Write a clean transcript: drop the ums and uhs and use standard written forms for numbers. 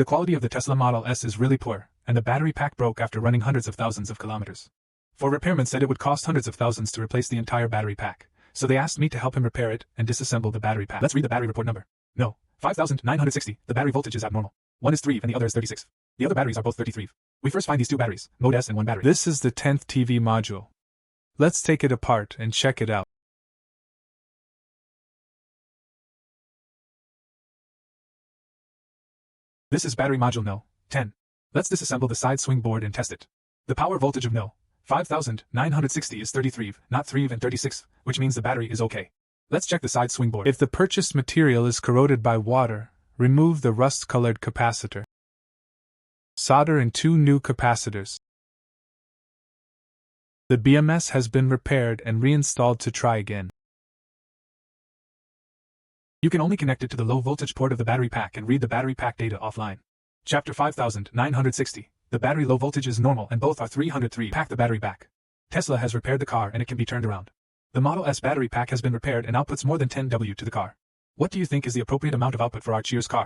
The quality of the Tesla Model S is really poor, and the battery pack broke after running hundreds of thousands of kilometers. For repairman said it would cost hundreds of thousands to replace the entire battery pack, so they asked me to help him repair it and disassemble the battery pack. Let's read the battery report number. No, 5960, the battery voltage is abnormal. One is 3 and the other is 36. The other batteries are both 33. We first find these two batteries, Mode S and one battery. This is the 10th TV module. Let's take it apart and check it out. This is battery module No. 10. Let's disassemble the side swing board and test it. The power voltage of No. 5960 is 33, not 3 and 36, which means the battery is okay. Let's check the side swing board. If the purchased material is corroded by water, remove the rust-colored capacitor. Solder in 2 new capacitors. The BMS has been repaired and reinstalled to try again. You can only connect it to the low voltage port of the battery pack and read the battery pack data offline. Chapter 5960. The battery low voltage is normal and both are 303. Pack the battery back. Tesla has repaired the car and it can be turned around. The Model S battery pack has been repaired and outputs more than 10 W to the car. What do you think is the appropriate amount of output for our Cheers car?